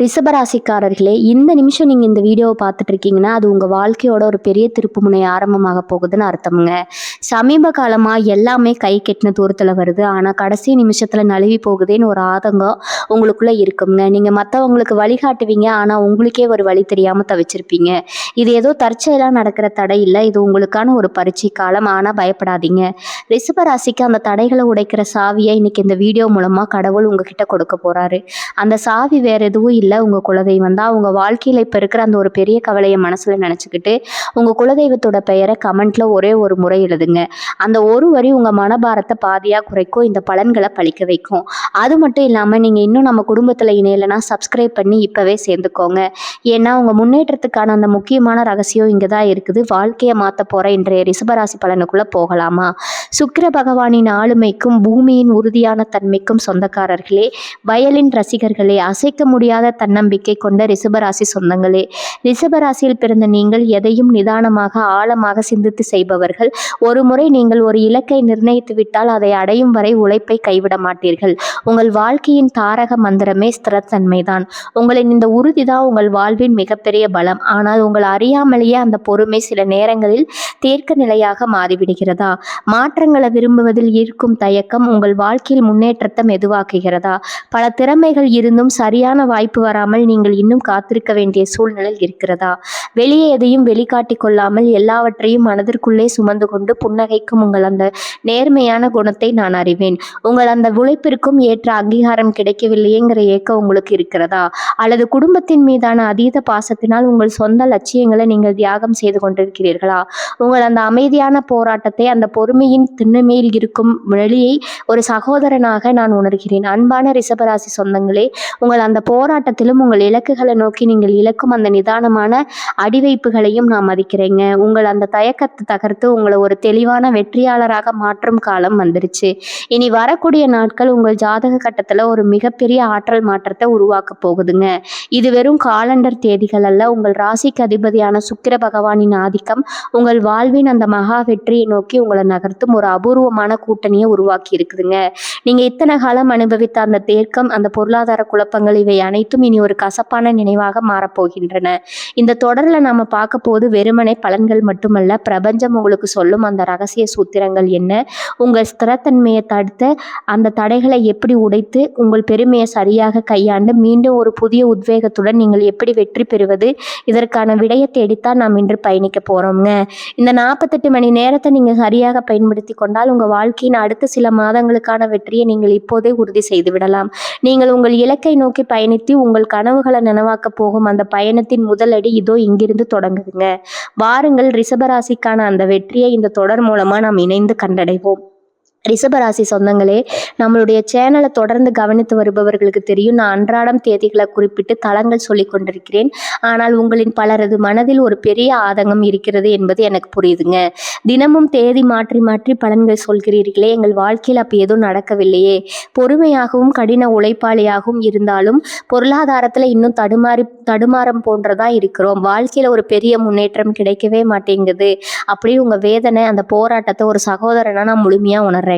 ரிஷபராசிக்காரர்களே, இந்த நிமிஷம் நீங்க இந்த வீடியோவை பார்த்துட்டு இருக்கீங்கன்னா, அது உங்க வாழ்க்கையோட ஒரு பெரிய திருப்புமுனை ஆரம்பமாக போகுதுன்னு அர்த்தம்ங்க. சமீப காலமா எல்லாமே கை கெட்டின தூரத்துல வருது. ஆனா கடைசி நிமிஷத்துல நழுவி போகுதேன்னு ஒரு ஆதங்கம் உங்களுக்குள்ள இருக்குங்க. நீங்க மத்தவங்களுக்கு வழிகாட்டுவீங்க. ஆனா உங்களுக்கே ஒரு வழி தெரியாம தவிச்சிருப்பீங்க. இது ஏதோ தற்செயலா நடக்கிற தடை இல்ல. இது உங்களுக்கான ஒரு பரீட்சை காலம். ஆனா பயப்படாதீங்க. ரிஷபராசிக்கு அந்த தடைகளை உடைக்கிற சாவியை இன்னைக்கு இந்த வீடியோ மூலமா கடவுள் உங்ககிட்ட கொடுக்க போறாரு. அந்த சாவி வேற எதுவும் இல்ல. உங்க குலதெய்வம் தான். உங்க வாழ்க்கையில இப்ப இருக்கிற அந்த ஒரு பெரிய கவலையை மனசுல நினைச்சுக்கிட்டு உங்க குலதெய்வத்தோட பெயரை கமெண்ட்ல ஒரே ஒரு முறை எழுதுங்க. அந்த ஒரு வரி உங்க மனபாரத்தை பாதியா குறைக்கும். இந்த பலன்களை பழிக்க வைக்கும். அது மட்டும் இல்லாம நீங்க இன்னும் நம்ம குடும்பத்துல இணையலைன்னா சப்ஸ்கிரைப் பண்ணி இப்பவே சேர்ந்துக்கோங்க. ஏன்னா உங்க முன்னேற்றத்துக்கான அந்த முக்கியமான ரகசியம் இங்கதான் இருக்குது. வாழ்க்கையை மாத்த போற இன்றைய ரிஷபராசி பலனுக்குள்ள போகலாமா? சுக்கிர பகவானின் ஆளுமைக்கும் பூமியின் உறுதியான தன்மைக்கும் சொந்தக்காரர்களே, வயலின் ரசிகர்களே, அசைக்க முடியாத தன்னம்பிக்கை கொண்ட ரிஷபராசி சொந்தங்களே, ரிஷபராசியில் பிறந்த நீங்கள் எதையும் நிதானமாக ஆழமாக சிந்தித்து செய்பவர்கள். ஒரு முறை நீங்கள் ஒரு இலக்கை நிர்ணயித்து விட்டால் அதை அடையும் வரை உழைப்பை கைவிட மாட்டீர்கள். உங்கள் வாழ்க்கையின் தாரக மந்திரமே ஸ்திரத்தன்மைதான். உங்களின் இந்த உறுதிதான் உங்கள் வாழ்வின் மிகப்பெரிய பலம். ஆனால் உங்கள் அறியாமலேயே அந்த பொறுமை சில நேரங்களில் தேக்க நிலையாக மாறிவிடுகிறதா? மாற்றங்களை விரும்புவதில் இருக்கும் தயக்கம் உங்கள் வாழ்க்கையில் முன்னேற்றத்தை மெதுவாக்குகிறதா? பல திறமைகள் இருந்தும் சரியான வாய்ப்பு வராமல் நீங்கள் இன்னும் காத்திருக்க வேண்டிய சூழ்நிலை இருக்கிறதா? வெளியே எதையும் வெளிக்காட்டி கொள்ளாமல் எல்லாவற்றையும் மனதிற்குள்ளே சுமந்து கொண்டு புன்னகைக்கும் உங்கள் அந்த நேர்மையான குணத்தை நான் அறிவேன். உங்கள் அந்த உழைப்பிற்கும் ஏற்ற அங்கீகாரம் கிடைக்கவில்லையேங்கிற ஏக்கம் உங்களுக்கு இருக்கிறதா? அல்லது குடும்பத்தின் மீதான அதீத பாசத்தினால் உங்கள் சொந்த லட்சியங்களை நீங்கள் தியாகம் செய்து கொண்டிருக்கிறீர்களா? உங்கள் அந்த அமைதியான போராட்டத்தை, அந்த பொறுமையின் திண்ணமையில் இருக்கும் வெளியை ஒரு சகோதரனாக நான் உணர்கிறேன். அன்பான ரிஷபராசி சொந்தங்களே, உங்கள் அந்த போராட்டத்திலும் உங்கள் இலக்குகளை நோக்கி நீங்கள் இழக்கும் அந்த நிதானமான அடிவைப்புகளையும் நான் மதிக்கிறேங்க. உங்கள் அந்த தயக்கத்தை தகர்த்து உங்களை ஒரு தெளிவான வெற்றியாளராக மாற்றும் காலம் வந்துருச்சு. இனி வரக்கூடிய நாட்கள் உங்கள் ஜாதக கட்டத்துல ஒரு மிகப்பெரிய ஆற்றல் மாற்றத்தை உருவாக்க போகுதுங்க. இது வெறும் காலண்டர் தேதிகள் அல்ல. உங்கள் ராசிக்கு அதிபதியான சுக்கிர பகவானின் ஆதிக்கம் உங்கள் வாழ்வின் அந்த மகா வெற்றியை நோக்கி உங்களை நகர்த்தும் ஒரு அபூர்வமான கூட்டணியை உருவாக்கி இருக்குதுங்க. நீங்க இத்தனை காலம் அனுபவித்த அந்த தேக்கம், அந்த பொருளாதார குழப்பங்கள், இவை அனைத்தும் இனி ஒரு கசப்பான நினைவாக மாறப்போகின்றன. இந்த தொடர்ல நாம பார்க்க போது வெறுமனை பலன்கள் மட்டுமல்ல, பிரபஞ்சம் உங்களுக்கு சொல்லும் அந்த ரகசிய சூத்திரங்கள் என்ன, உங்கள் ஸ்திரத்தன்மையை தடுத்த அந்த தடைகளை எப்படி உடைத்து உங்கள் பெருமையை சரியாக கையாண்டு மீண்டும் ஒரு புதிய உத்வேகத்துடன் நீங்கள் எப்படி வெற்றி பெறுவது, இதற்கான விடையை தேடித்தான் நாம் இன்று பயணிக்க போறோம்ங்க. இந்த 48 மணி நேரத்தை நீங்க சரியாக பயன்படுத்தி கொண்டால் உங்க வாழ்க்கையின் அடுத்த சில மாதங்களுக்கான வெற்றியை நீங்கள் இப்போதே உறுதி செய்து விடலாம். நீங்கள் உங்கள் இலக்கை நோக்கி பயணித்து உங்கள் கனவுகளை நனவாக்க போகும் அந்த பயணத்தின் முதலடி இதோ இங்கிருந்து தொடங்குதுங்க. வாருங்கள், ரிஷபராசிக்கான அந்த வெற்றியை இந்த தொடர் மூலமா நாம் இணைந்து கண்டடைவோம். ரிஷபராசி சொந்தங்களே, நம்மளுடைய சேனலை தொடர்ந்து கவனித்து வருபவர்களுக்கு தெரியும், நான் அன்றாடம் தேதிகளை குறிப்பிட்டு தளங்கள் சொல்லி கொண்டிருக்கிறேன். ஆனால் உங்களின் பலரது மனதில் ஒரு பெரிய ஆதங்கம் இருக்கிறது என்பது எனக்கு புரியுதுங்க. தினமும் தேதி மாற்றி மாற்றி பலன்கள் சொல்கிறீர்களே, எங்கள் வாழ்க்கையில் அப்போ எதுவும் நடக்கவில்லையே. பொறுமையாகவும் கடின உழைப்பாளியாகவும் இருந்தாலும் பொருளாதாரத்தில் இன்னும் தடுமாறம் போன்றதா இருக்கிறோம். வாழ்க்கையில் ஒரு பெரிய முன்னேற்றம் கிடைக்கவே மாட்டேங்குது. அப்படி உங்கள் வேதனை, அந்த போராட்டத்தை ஒரு சகோதரனா நான் முழுமையாக உணர்றேன்.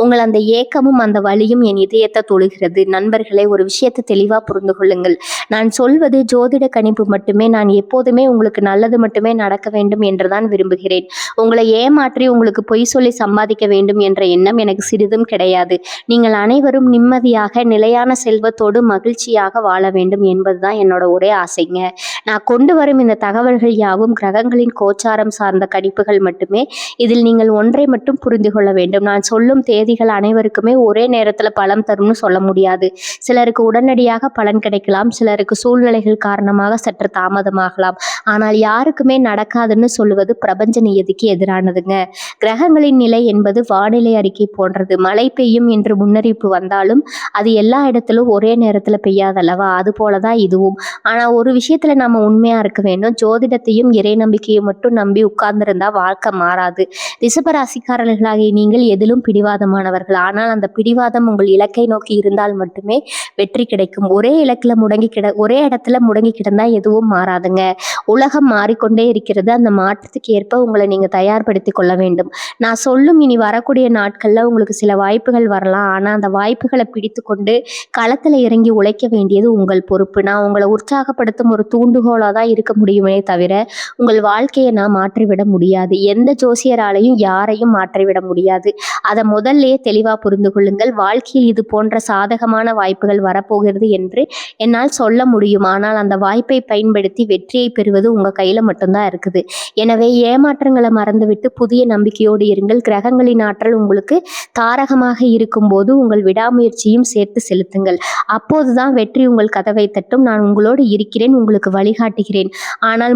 உங்கள் அந்த ஏக்கமும் அந்த வலியும் என் இதயத்தை தொழுகிறது. நண்பர்களே, ஒரு விஷயத்தை தெளிவா புரிந்து கொள்ளுங்கள். நான் சொல்வது ஜோதிட கணிப்பு மட்டுமே. நான் எப்போதுமே உங்களுக்கு நல்லது மட்டுமே நடக்க வேண்டும் என்றுதான் விரும்புகிறேன். உங்களை ஏமாற்றி உங்களுக்கு பொய் சொல்லி சம்பாதிக்க வேண்டும் என்ற எண்ணம் எனக்கு சிறிதும் கிடையாது. நீங்கள் அனைவரும் நிம்மதியாக நிலையான செல்வத்தோடு மகிழ்ச்சியாக வாழ வேண்டும் என்பதுதான் என்னோட ஒரே ஆசைங்க. நான் கொண்டு வரும் இந்த தகவல்கள் யாவும் கிரகங்களின் கோச்சாரம் சார்ந்த கணிப்புகள் மட்டுமே. இதில் நீங்கள் ஒன்றை மட்டும் புரிந்து கொள்ள வேண்டும். நான் சொல்லும் தேதிகள் அனைவருக்குமே ஒரே நேரத்தில் பலன் தரும்னு சொல்ல முடியாது. சிலருக்கு உடனடியாக பலன் கிடைக்கலாம், சிலருக்கு சூழ்நிலைகள் காரணமாக சற்று தாமதமாகலாம். ஆனால் யாருக்குமே நடக்காதுன்னு சொல்லுவது பிரபஞ்ச நியதிக்கு எதிரானதுங்க. கிரகங்களின் நிலை என்பது வானிலை அறிக்கை போன்றது. மழை பெய்யும் என்று முன்னறிவிப்பு வந்தாலும் அது எல்லா இடத்திலும் ஒரே நேரத்தில் பெய்யாதல்லவா? அது போலதான் இதுவும். ஆனால் ஒரு விஷயத்துல நம்ம நம்ம உண்மையா இருக்க வேண்டும். ஜோதிடத்தையும் இறை நம்பிக்கையும் மட்டும் நம்பி உட்கார்ந்திருந்தா வாழ்க்கை மாறாது. ரிஷபராசிக்காரர்களாகிய நீங்கள் எதிலும் பிடிவாதமானவர்கள். ஆனால் அந்த பிடிவாதம் உங்கள் இலக்கை நோக்கி இருந்தால் மட்டுமே வெற்றி கிடைக்கும். ஒரே இடத்துல முடங்கி கிடந்தா எதுவும் மாறாதுங்க. உலகம் மாறிக்கொண்டே இருக்கிறது. அந்த மாற்றத்துக்கு ஏற்ப உங்களை நீங்க தயார்படுத்திக் கொள்ள வேண்டும். நான் சொல்லும் இனி வரக்கூடிய நாட்கள்ல உங்களுக்கு சில வாய்ப்புகள் வரலாம். ஆனா அந்த வாய்ப்புகளை பிடித்து கொண்டு களத்துல இறங்கி உழைக்க வேண்டியது உங்கள் பொறுப்பு. நான் உங்களை உற்சாகப்படுத்தும் ஒரு தூண்டுகோலா தான் இருக்க முடியுமே தவிர உங்கள் வாழ்க்கையை நான் மாற்றிவிட முடியாது. எந்த ஜோசியராலையும் யாரையும் மாற்றிவிட முடியாது. அதை முதல்லயே தெளிவா புரிந்து கொள்ளுங்கள். வாழ்க்கையில் இது போன்ற சாதகமான வாய்ப்புகள் வரப்போகிறது என்று என்னால் சொல்ல முடியும். ஆனால் அந்த வாய்ப்பை பயன்படுத்தி வெற்றியை பெறுவது உங்க கையில மட்டும்தான் இருக்குது. எனவே ஏமாற்றங்களை மறந்துவிட்டு புதிய நம்பிக்கையோடு இருங்கள். கிரகங்களின் ஆற்றல் உங்களுக்கு தாரகமாக இருக்கும்போது உங்கள் விடாமுயற்சியும் சேர்த்து செலுத்துங்கள். அப்போதுதான் வெற்றி உங்கள் கதவை தட்டும். நான் உங்களோடு இருக்கிறேன், உங்களுக்கு வழிகாட்டுகிறேன். ஆனால்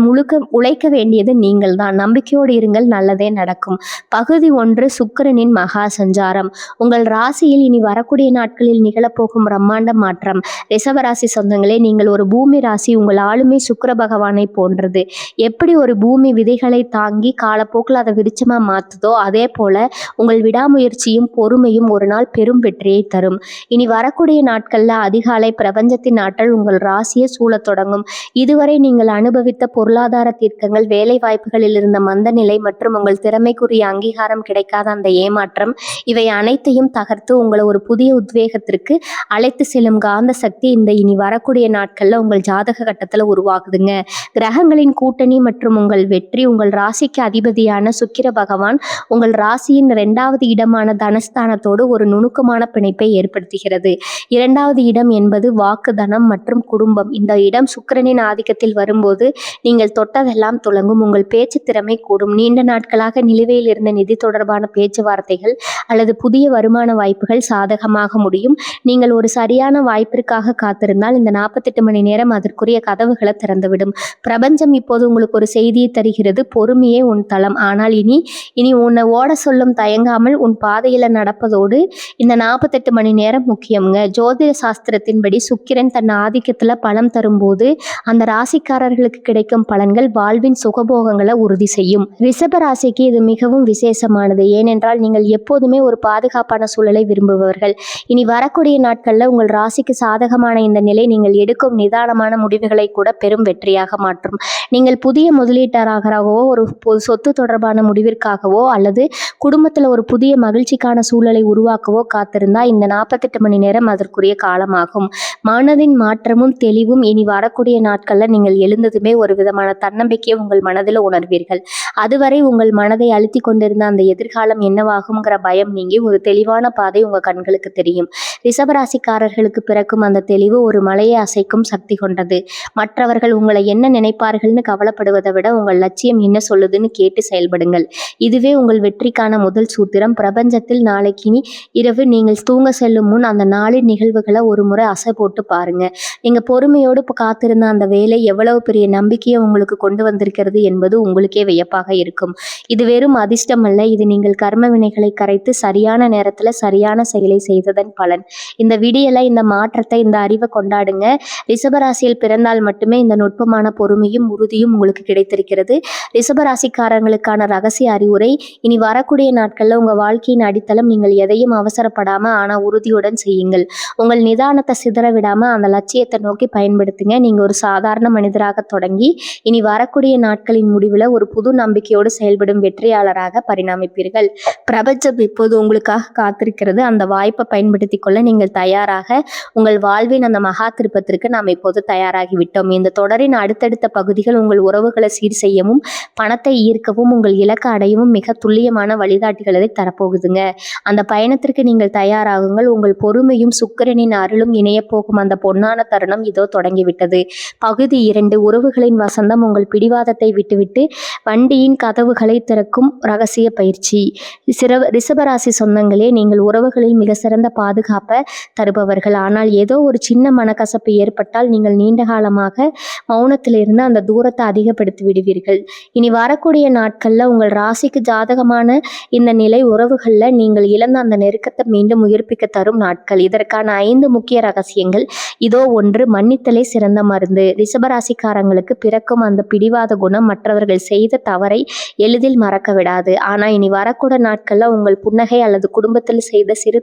உழைக்க வேண்டியது நீங்கள் தான். நம்பிக்கையோடு இருங்கள், நல்லதே நடக்கும். பகுதி 1, சுக்கிரனின் மகா சஞ்சாரம். உங்கள் ராசியில் இனி வரக்கூடிய நாட்களில் நிகழப்போகும் பிரம்மாண்ட மாற்றம். ரிஷபராசி சொந்தங்களே, நீங்கள் ஒரு பூமி ராசி. உங்கள் ஆளுமை சுக்கிர பகவானை போன்றது. எப்படி ஒரு பூமி விதைகளை தாங்கி காலப்போக்கில் அதை விருட்சமா மாத்துதோ அதே போல உங்கள் விடாமுயற்சியும் பொறுமையும் ஒரு நாள் பெரும் வெற்றியை தரும். இனி வரக்கூடிய நாட்கள்ல அதிகாலை பிரபஞ்சத்தின் ஆற்றல் உங்கள் ராசியை சூழத் தொடங்கும். இதுவரை நீங்கள் அனுபவித்த பொருளாதார தீர்க்கங்கள், வேலை வாய்ப்புகளில் இருந்த மந்த நிலை மற்றும் உங்கள் திறமைக்குரிய அங்கீகாரம் கிடைக்காத அந்த ஏமாற்றம், இவை அனைத்தையும் தகர்த்து உங்களை ஒரு புதிய உத்வேகத்திற்கு அழைத்து செல்லும் காந்த சக்தி இந்த இனி வரக்கூடிய நாட்கள்ல உங்கள் ஜாதக கட்டத்துல உருவாகுதுங்க. கிரகங்களின் கூட்டணி மற்றும் உங்கள் வெற்றி. உங்கள் ராசிக்கு அதிபதியான சுக்கிர பகவான் உங்கள் ராசியின் 2வது இடமான தனஸ்தானத்தோடு ஒரு நுணுக்கமான பிணைப்பை ஏற்படுத்துகிறது. 2வது இடம் என்பது வாக்கு, தனம் மற்றும் குடும்பம். இந்த இடம் சுக்கிரனின் ஆதிக்கத்தில் வரும்போது நீங்கள் தொட்டதெல்லாம் துலங்கும். உங்கள் பேச்சு திறமை கூடும். நீண்ட நாட்களாக நிலுவையில் இருந்த நிதி தொடர்பான பேச்சுவார்த்தைகள் அல்லது புதிய வருமான வாய்ப்புகள் சாதகமாக முடியும். நீங்கள் ஒரு சரியான வாய்ப்பிற்காக காத்திருந்தால் இந்த 48 மணி நேரம் அதற்குரிய கதவுகளை திறந்துவிடும். பிரபஞ்சம் இப்போது உங்களுக்கு ஒரு செய்தியை தருகிறது. பொறுமையே உன் தளம். ஆனால் இனி உன்னை ஓட சொல்லும் தயங்காமல் உன் பாதையில நடப்பதோடு இந்த 48 மணி நேரம் முக்கியம்ங்க. ஜோதிட சாஸ்திரத்தின்படி சுக்கிரன் தன் ஆதிக்கத்துல பலம் தரும்போது அந்த ராசிக்காரர்களுக்கு கிடைக்கும் பலன்கள் வாழ்வின் சுகபோகங்களை உறுதி செய்யும். ரிஷப ராசிக்கு இது மிகவும் விசேஷமானது. ஏனென்றால் நீங்கள் எப்போதுமே ஒரு பாதுகாப்பான சூழலை விரும்புபவர்கள். இனி வரக்கூடிய நாட்கள்ல உங்கள் ராசிக்கு சாதகமான இந்த நிலை நீங்கள் எடுக்கும் நிதானமான முடிவுகளை கூட பெரும் வெற்றியாக மாற்றும். நீங்கள் புதிய முதலீட்டாளராகவோ ஒரு சொத்து தொடர்பான முடிவிற்காகவோ அல்லது குடும்பத்துல ஒரு புதிய மகிழ்ச்சிக்கான சூழலை உருவாக்கவோ காத்திருந்தா இந்த 48 மணி நேரம் அதற்குரிய காலமாகும். மனதின் மாற்றமும் தெளிவும். இனி வரக்கூடிய நாட்கள்ல நீங்கள் எழுந்ததுமே ஒரு விதமான தன்னம்பிக்கையை உங்கள் மனதில் உணர்வீர்கள். அதுவரை உங்கள் மனதை அழுத்தி கொண்டிருந்த அந்த எதிர்காலம் என்னவாகும்ங்கிற பயம் நீங்கி ஒரு தெளிவான பாதை உங்க கண்களுக்கு தெரியும். ரிஷபராசிக்காரர்களுக்கு பிறக்கும் அந்த தெளிவு ஒரு மலையை அசைக்கும் சக்தி கொண்டது. மற்றவர்கள் உங்களை என்ன நினைப்பார்கள்னு கவலைப்படுவதை விட உங்கள் லட்சியம் என்ன சொல்லுதுன்னு கேட்டு செயல்படுங்கள். இதுவே உங்கள் வெற்றிக்கான முதல் சூத்திரம். பிரபஞ்சத்தில் நாளைக்கு இரவு நீங்கள் தூங்க செல்லும் முன் அந்த நாளின் நிகழ்வுகளை ஒரு முறை அசை போட்டு பாருங்க. நீங்க பொறுமையோடு காத்திருந்த அந்த வேலை எவ்வளவு பெரிய நம்பிக்கையை உங்களுக்கு கொண்டு வந்திருக்கிறது என்பது உங்களுக்கே வியப்பாக இருக்கும். இது வெறும் அதிர்ஷ்டம் அல்ல, இது நீங்கள் கர்ம வினைகளை கரைத்து சரியான நேரத்துல சரியான செயலை செய்ததன் பலன். இந்த விடியலை, இந்த மாற்றத்தை, இந்த அறிவை கொண்டாடுங்க. ரிஷபராசியில் பிறந்தால் மட்டுமே இந்த நுட்பமான பொறுமையும் உறுதியும் உங்களுக்கு கிடைத்திருக்கிறது. ரிஷபராசிக்காரங்களுக்கான ரகசிய அறிவுரை: இனி வரக்கூடிய நாட்கள்ல உங்க வாழ்க்கையின் அடித்தளம் நீங்கள் எதையும் அவசரப்படாம ஆனா உறுதியுடன் செய்யுங்கள். உங்கள் நிதானத்தை சிதற விடாம அந்த லட்சியத்தை நோக்கி பயன்படுத்துங்க. நீங்க ஒரு சாதாரண மனிதராக தொடங்கி இனி வரக்கூடிய நாட்களின் முடிவில் ஒரு புது நம்பிக்கையோடு செயல்படும் வெற்றியாளராக பரிணாமிப்பீர்கள். பிரபஞ்சம் இப்போது உங்களுக்காக காத்திருக்கிறது. அந்த வாய்ப்பை பயன்படுத்தி கொள்ள நீங்கள் தயாராக உங்கள் வாழ்வின் அந்த மகா திருப்பத்திற்கு நாம் இப்போது தயாராகிவிட்டோம். இந்த தொடரின் அடுத்தடுத்த பகுதிகள் உங்கள் உறவுகளை சீர் செய்யவும் பணத்தை ஈர்க்கவும் உங்கள் இலக்கை அடையவும் மிக துல்லியமான வழிகாட்டுகளை தரப்போகுதுங்க. அந்த பயணத்திற்கு நீங்கள் தயாராகுங்கள். உங்கள் பொறுமையும் சுக்கிரனின் அருளும் இணைய போகும் அந்த பொன்னான தருணம் இதோ தொடங்கிவிட்டது. பகுதி 2: உறவுகளின் வசந்தம். உங்கள் பிடிவாதத்தை விட்டுவிட்டு வண்டியின் கதவுகளை திறக்கும் ரகசிய பயிற்சி. ரிஷபராசி சொந்தங்களே, நீங்கள் உறவுகளில் மிக சிறந்த பாதுகாப்பை தருபவர்கள். ஆனால் ஏதோ ஒரு சின்ன மனக்கசப்பு ஏற்பட்டால் நீங்கள் நீண்ட காலமாக மௌனத்திலிருந்து அந்த தூரத்தை அதிகப்படுத்தி விடுவீர்கள். இனி வரக்கூடிய நாட்கள்ல உங்கள் ராசிக்கு ஜாதகமான இந்த நிலை உறவுகள்ல நீங்கள் இழந்த அந்த நெருக்கத்தை மீண்டும் உயிர்ப்பிக்க தரும் நாட்கள். இதற்கான 5 முக்கிய ரகசியங்கள் இதோ. 1. மன்னித்தலே சிறந்த மருந்து. ரிஷப ரிஷபராசிக்காரங்களுக்கு பிறக்கும் அந்த பிடிவாத குணம் மற்றவர்கள் செய்த தவறை எளிதில் மறக்க விடாது. ஆனா இனி வரக்கூட நாட்கள்ல உங்கள் புன்னகை அல்லது குடும்பத்தில் செய்த சிறு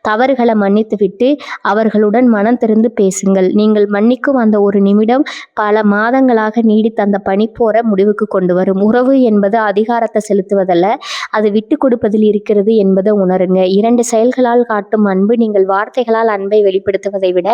தவறுகளை மன்னித்து விட்டு அவர்களுடன் மனம் திறந்து பேசுங்கள். நீங்கள் மன்னிக்கும் அந்த ஒரு நிமிடம் பல மாதங்களாக நீடித்த அந்த பனிப்போர முடிவுக்கு கொண்டு வரும். உறவு என்பது அதிகாரத்தை செலுத்துவதல்ல, அது விட்டு கொடுப்பதில் இருக்கிறது என்பதை உணருங்க. 2 செயல்களால் காட்டும் அன்பு. நீங்கள் வார்த்தைகளால் அன்பை வெளிப்படுத்துவதை விட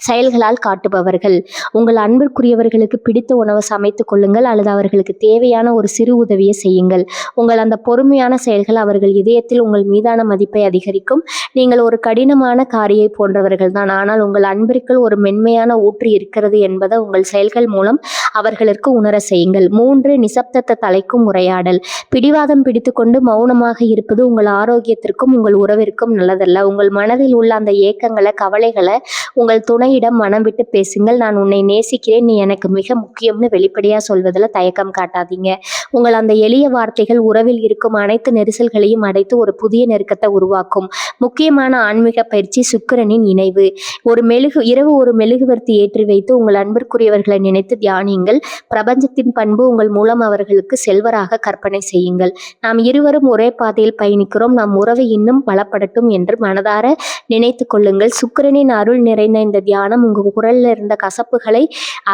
செயல்களால் காட்டுபவர்கள். உங்கள் அன்பிற்குரியவர்களுக்கு பிடித்த உணவை சமைத்துக் கொள்ளுங்கள் அல்லது அவர்களுக்கு தேவையான ஒரு சிறு உதவியை செய்யுங்கள். உங்கள் அந்த பொறுமையான செயல்கள் அவர்கள் இதயத்தில் உங்கள் மீதான மதிப்பை அதிகரிக்கும். நீங்கள் ஒரு கடினமான காரியை போன்றவர்கள் தான், ஆனால் உங்கள் அன்பிற்குள் ஒரு மென்மையான ஊற்று இருக்கிறது என்பதை உங்கள் செயல்கள் மூலம் அவர்களுக்கு உணர செய்யுங்கள். 3 நிசப்தத்தை தலைக்கும் உரையாடல். பிடிவாதம் பிடித்துக்கொண்டு மௌனமாக இருப்பது உங்கள் ஆரோக்கியத்திற்கும் உங்கள் உறவிற்கும் நல்லதல்ல. உங்கள் மனதில் உள்ள அந்த ஏக்கங்களை கவலைகளை உங்கள் துணையிடம் மனம் விட்டு பேசுங்கள். நான் உன்னை நேசிக்கிறேன், நீ எனக்கு மிக முக்கியம்னு வெளிப்படையாக சொல்வதில் தயக்கம் காட்டாதீங்க. உங்கள் அந்த எளிய வார்த்தைகள் உறவில் இருக்கும் அனைத்து நெரிசல்களையும் அடைத்து ஒரு புதிய நெருக்கத்தை உருவாக்கும். முக்கியமான ஆன்மீக பயிற்சி சுக்கிரனின் இணைவு. இரவு ஒரு மெழுகுவர்த்தி ஏற்றி வைத்து உங்கள் அன்பிற்குரியவர்களை நினைத்து தியானியுங்கள். பிரபஞ்சத்தின் பண்பு உங்கள் மூலம் அவர்களுக்கு செல்வராக கற்பனை செய்யுங்கள். நாம் இருவரும் ஒரே பாதையில் பயணிக்கிறோம், நம் உறவு இன்னும் பலப்படட்டும் என்று மனதார நினைத்து கொள்ளுங்கள். சுக்கிரனின் அருள் நிறைந்த இந்த தியானம் உங்கள் குரலில் இருந்த கசப்புகளை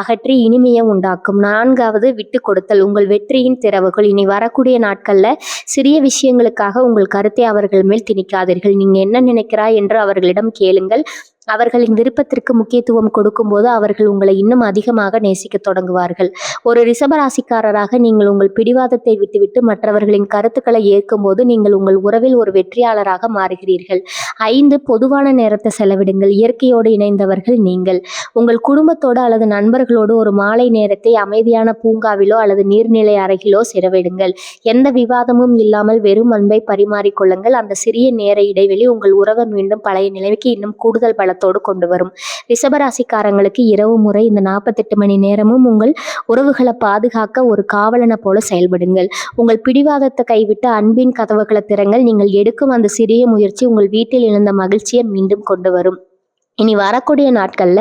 அகற்றி இனிமையை உண்டாக்கும். 4வது விட்டு கொடுத்தல். உங்கள் வெற்றியின் திறவுகள். இனி வரக்கூடிய நாட்கள்ல சிறிய விஷயங்களுக்காக உங்கள் கருத்தை அவர்கள் மேல் திணிக்காதீர்கள். நீங்க என்ன நினைக்கிறாய் என்று அவர்களிடம் கேளுங்கள். அவர்களின் விருப்பத்திற்கு முக்கியத்துவம் கொடுக்கும்போது அவர்கள் உங்களை இன்னும் அதிகமாக நேசிக்க தொடங்குவார்கள். ஒரு ரிஷபராசிக்காரராக நீங்கள் உங்கள் பிடிவாதத்தை விட்டுவிட்டு மற்றவர்களின் கருத்துக்களை ஏற்கும்போது நீங்கள் உங்கள் உறவில் ஒரு வெற்றியாளராக மாறுகிறீர்கள். 5 பொதுவான நேரத்தை செலவிடுங்கள். இயற்கையோடு இணைந்தவர்கள் நீங்கள். உங்கள் குடும்பத்தோடு அல்லது நண்பர்களோடு ஒரு மாலை நேரத்தை அமைதியான பூங்காவிலோ அல்லது நீர்நிலை அருகிலோ செலவிடுங்கள். எந்த விவாதமும் இல்லாமல் வெறும் அன்பை பரிமாறிக்கொள்ளுங்கள். அந்த சிறிய நேர இடைவெளி உங்கள் உறவை மீண்டும் பழைய நிலைமைக்கு இன்னும் கூடுதல் பலத்தோடு கொண்டு வரும். ரிஷபராசிக்காரங்களுக்கு இரவு முறை இந்த 48 மணி நேரமும் உங்கள் உறவுகளை பாதுகாக்க ஒரு காவலனை போல செயல்படுங்கள். உங்கள் பிடிவாதத்தை கைவிட்டு அன்பின் கதவுகளை திறங்கள். நீங்கள் எடுக்கும் அந்த சிறிய முயற்சி உங்கள் வீட்டில் இழந்த மகிழ்ச்சியை மீண்டும் கொண்டு வரும். இனி வரக்கூடிய நாட்கள்ல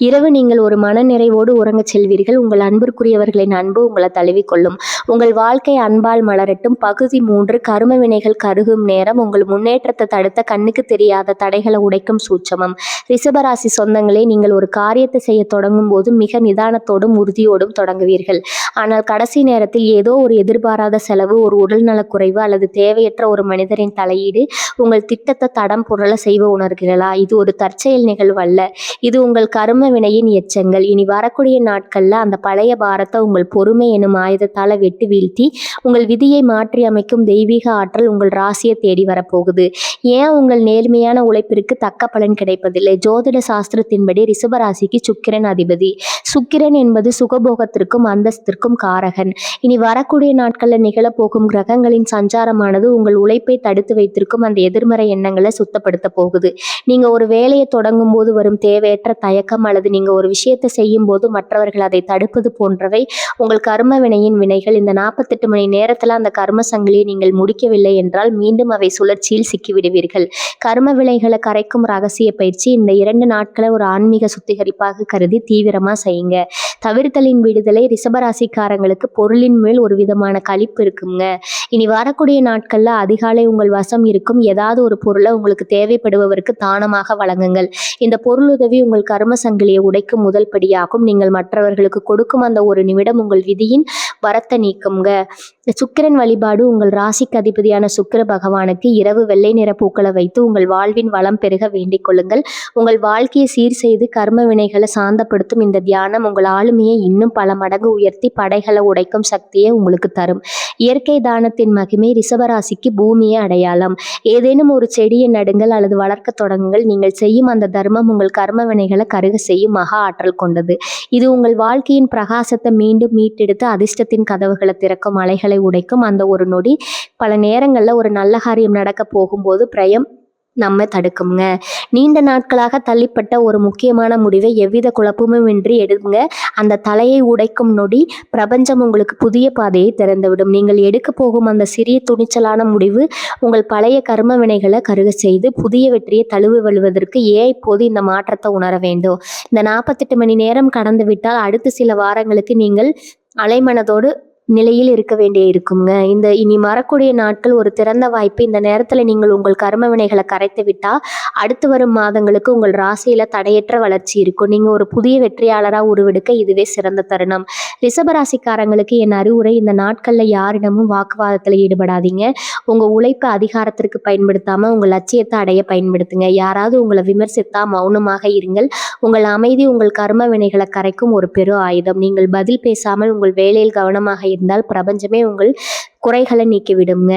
இரவு நீங்கள் ஒரு மனநிறைவோடு உறங்கச் செல்வீர்கள். உங்கள் அன்பிற்குரியவர்களின் அன்பு உங்களை தழுவிக்கொள்ளும். உங்கள் வாழ்க்கை அன்பால் மலரட்டும். பகுதி 3 கரும வினைகள் கருகும் நேரம். உங்கள் முன்னேற்றத்தை தடுத்த கண்ணுக்கு தெரியாத தடைகளை உடைக்கும் சூட்சமம். ரிஷபராசி சொந்தங்களே, நீங்கள் ஒரு காரியத்தை செய்ய தொடங்கும் போது மிக நிதானத்தோடும் உறுதியோடும் தொடங்குவீர்கள். ஆனால் கடைசி நேரத்தில் ஏதோ ஒரு எதிர்பாராத செலவு, ஒரு உடல்நலக்குறைவு அல்லது தேவையற்ற ஒரு மனிதரின் தலையீடு உங்கள் திட்டத்தை தடம் புரள செய்வ உணர்கிறீர்களா? இது ஒரு தற்செயல் நிகழ்வல்ல, இது உங்கள் கர்ம வினையின் எச்சங்கள். இனி வரக்கூடிய நாட்கள்ல அந்த பழைய பாரத்தை உங்கள் பொறுமை எனும் ஆயுதத்தால வெட்டி வீழ்த்தி உங்கள் விதியை மாற்றி அமைக்கும் தெய்வீக ஆற்றல் உங்கள் ராசியை தேடி வரப்போகுது. ஏன் உங்கள் நேர்மையான உழைப்பிற்கு தக்க பலன் கிடைப்பதில்லை? ஜோதிட சாஸ்திரத்தின்படி ரிஷபராசிக்கு சுக்கிரன் அதிபதி. சுக்கிரன் என்பது சுகபோகத்திற்கும் அந்தஸ்திற்கும் காரகன். இனி வரக்கூடிய நாட்கள்ல நிகழப்போகும் கிரகங்களின் சஞ்சாரமானது உங்கள் உழைப்பை தடுத்து வைத்திருக்கும் அந்த எதிர்மறை எண்ணங்களை சுத்தப்படுத்த போகுது. நீங்க ஒரு வேலையை தொடங்கும் போது வரும் தேவையற்ற தயக்கம் அல்லது நீங்க ஒரு விஷயத்தை செய்யும் போது மற்றவர்கள் அதை தடுப்பது போன்றவை உங்கள் கர்ம வினையின் வினைகள். இந்த 48 மணி நேரத்துல அந்த கர்ம சங்கிலியை நீங்கள் முடிக்கவில்லை என்றால் மீண்டும் அவை சுழற்சியில் சிக்கிவிடுவீர்கள். கர்ம விலைகளை கரைக்கும் ரகசிய பயிற்சி இந்த 2 நாட்களை ஒரு ஆன்மீக சுத்திகரிப்பாக கருதி தீவிரமா செய்யுங்க. தவிர்த்தலின் விடுதலை. ரிஷபராசிக்காரங்களுக்கு பொருளின் மேல் ஒரு விதமான களிப்பு இருக்குங்க. இனி வரக்கூடிய நாட்கள்ல அதிகாலை உங்கள் வசம் இருக்கும் ஏதாவது ஒரு பொருளை உங்களுக்கு தேவைப்படுபவருக்கு தானமாக வழங்குங்கள். இந்த பொருளுதவி உங்கள் கர்ம சங்கிலியை உடைக்கும் முதல் படியாகும். நீங்கள் மற்றவர்களுக்கு கொடுக்கும் அந்த ஒரு நிமிடம் உங்கள் விதியின் வரத்தை நீக்குங்க. சுக்கிரன் வழிபாடு. உங்கள் ராசிக்கு அதிபதியான சுக்கிர பகவானுக்கு இரவு வெள்ளை நிற பூக்களை வைத்து உங்கள் வாழ்வின் வளம் பெருக வேண்டிக் கொள்ளுங்கள். உங்கள் வாழ்க்கையை சீர் செய்து கர்ம வினைகளை சாந்தப்படுத்தும் இந்த தியானம் உங்கள் ஆளுமையை இன்னும் பல மடங்கு உயர்த்தி படைகளை உடைக்கும் சக்தியை உங்களுக்கு தரும். இயற்கை தானத்தின் மகிமை. ரிஷபராசிக்கு பூமியை அடையாளம். ஏதேனும் ஒரு செடியை நடுங்கள் அல்லது வளர்க்க தொடங்குங்கள். நீங்கள் செய்யும் அந்த தர்மம் உங்கள் கர்ம வினைகளை கருக செய்யும் மகா ஆற்றல் கொண்டது. இது உங்கள் வாழ்க்கையின் பிரகாசத்தை மீண்டும் மீட்டெடுத்து அதிர்ஷ்டத்தின் கதவுகளை திறக்கும், அலைகளை உடைக்கும். அந்த ஒரு நொடி பல நேரங்களில் ஒரு நல்ல காரியம் நடக்க போகும்போது நம்ம தடுக்குங்க. நீண்ட நாட்களாக தள்ளிப்பட்ட ஒரு முக்கியமான முடிவை எவ்வித குழப்பமுமின்றி எடுங்க. அந்த தலையை உடைக்கும் நொடி பிரபஞ்சம் உங்களுக்கு புதிய பாதையை திறந்துவிடும். நீங்கள் எடுக்கப் போகும் அந்த சிறிய துணிச்சலான முடிவு உங்கள் பழைய கர்ம வினைகளை கருகச் செய்து புதிய வெற்றியை தழுவி வருவதற்கு இப்போது இந்த மாற்றத்தை உணர வேண்டும். இந்த 48 மணி நேரம் கடந்து விட்டால் அடுத்த சில வாரங்களுக்கு நீங்கள் அலைமனதோடு நிலையில் இருக்க வேண்டிய இருக்குங்க. இந்த இனி வரக்கூடிய நாட்கள் ஒரு திறந்த வாய்ப்பு. இந்த நேரத்துல நீங்கள் உங்கள் கர்ம வினைகளை கரைத்து விட்டா அடுத்து வரும் மாதங்களுக்கு உங்கள் ராசியில தடையற்ற வளர்ச்சி இருக்கும். நீங்க ஒரு புதிய வெற்றியாளரா உருவெடுக்க இதுவே சிறந்த தருணம். ரிஷபராசிக்காரங்களுக்கு என் அறிவுரை, இந்த நாட்கள்ல யாரிடமும் வாக்குவாதத்துல ஈடுபடாதீங்க. உங்க உழைப்பை அதிகாரத்திற்கு பயன்படுத்தாம உங்க லட்சியத்தை அடைய பயன்படுத்துங்க. யாராவது உங்களை விமர்சித்தா மௌனமாக இருங்கள். உங்கள் அமைதி உங்கள் கர்ம வினைகளை கரைக்கும் ஒரு பெரு ஆயுதம். நீங்கள் பதில் பேசாமல் உங்கள் வேலையில் கவனமாக இருந்தால் பிரபஞ்சமே உங்கள் குறைகளை நீக்கிவிடுங்க.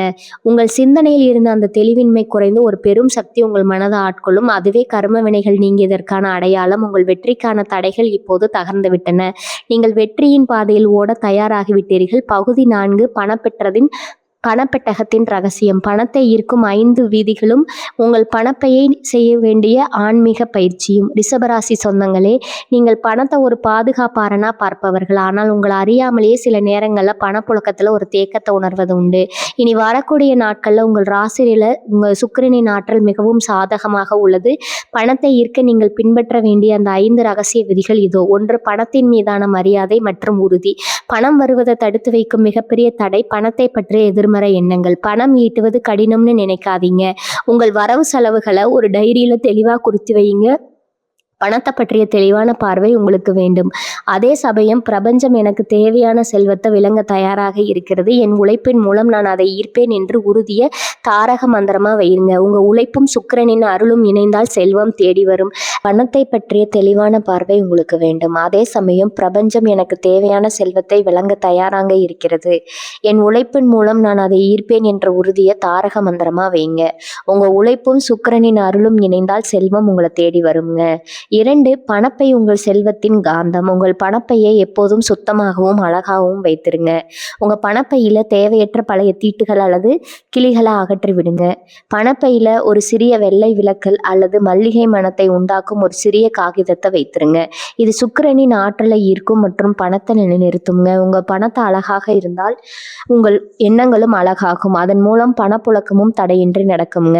உங்கள் சிந்தனையில் இருந்த அந்த தெளிவின்மை குறைந்து ஒரு பெரும் சக்தி உங்கள் மனதை ஆட்கொள்ளும். அதுவே கர்ம வினைகள் நீங்கியதற்கான அடையாளம். உங்கள் வெற்றிக்கான தடைகள் இப்போது தகர்ந்து விட்டன. நீங்கள் வெற்றியின் பாதையில் ஓட தயாராகிவிட்டீர்கள். பகுதி 4, பணப்பெட்டகத்தின் ரகசியம். பணத்தை ஈர்க்கும் 5 விதிகளும் உங்கள் பணப்பையை செய்ய வேண்டிய ஆன்மீக பயிற்சியும். ரிஷபராசி சொந்தங்களே, நீங்கள் பணத்தை ஒரு பாதுகாப்பாரனா பார்ப்பவர்கள். ஆனால் உங்களை அறியாமலேயே சில நேரங்களில் பணப்புழக்கத்தில் ஒரு தேக்கத்தை உணர்வது உண்டு. இனி வரக்கூடிய நாட்களில் உங்கள் ராசியில உங்கள் சுக்கிரனின் ஆற்றல் மிகவும் சாதகமாக உள்ளது. பணத்தை ஈர்க்க நீங்கள் பின்பற்ற வேண்டிய அந்த 5 ரகசிய விதிகள் இதோ. 1, பணத்தின் மீதான மரியாதை மற்றும் உறுதி. பணம் வருவதை தடுத்து வைக்கும் மிகப்பெரிய தடை பணத்தை பற்றிய எதிர்மறை எண்ணங்கள். பணம் ஈட்டுவது கடினம்னு நினைக்காதீங்க. உங்கள் வரவு செலவுகளை ஒரு டைரியில தெளிவா குறித்து வைங்க. பணத்தை பற்றிய தெளிவான பார்வை உங்களுக்கு வேண்டும். அதே சமயம் பிரபஞ்சம் எனக்கு தேவையான செல்வத்தை விளங்க தயாராக இருக்கிறது. என் உழைப்பின் மூலம் நான் அதை ஈர்ப்பேன் என்று உறுதிய தாரக மந்திரமா வையுங்க. உங்க உழைப்பும் சுக்கிரனின் அருளும் இணைந்தால் செல்வம் தேடி வரும். பணத்தை பற்றிய தெளிவான பார்வை உங்களுக்கு வேண்டும். அதே சமயம் பிரபஞ்சம் எனக்கு தேவையான செல்வத்தை விளங்க தயாராக இருக்கிறது. என் உழைப்பின் மூலம் நான் அதை ஈர்ப்பேன் என்ற உறுதிய தாரக மந்திரமா வைங்க. உங்க உழைப்பும் சுக்கிரனின் அருளும் இணைந்தால் செல்வம் உங்களை தேடி வருங்க. 2, பணப்பை உங்கள் செல்வத்தின் காந்தம். உங்கள் பணப்பையை எப்போதும் சுத்தமாகவும் அழகாகவும் வைத்திருங்க. உங்க பணப்பையில தேவையற்ற பழைய தீட்டுகள் அல்லது கிளிகளை அகற்றி விடுங்க. பணப்பையில ஒரு சிறிய வெள்ளை விளக்கல் அல்லது மல்லிகை மணத்தை உண்டாக்கும் ஒரு சிறிய காகிதத்தை வைத்திருங்க. இது சுக்கிரனின் ஆற்றலை ஈர்க்கும் மற்றும் பணத்தை நிலைநிறுத்துங்க. உங்க பணத்தை அழகாக இருந்தால் உங்கள் எண்ணங்களும் அழகாகும். அதன் மூலம் பணப்புழக்கமும் தடையின்றி நடக்குங்க.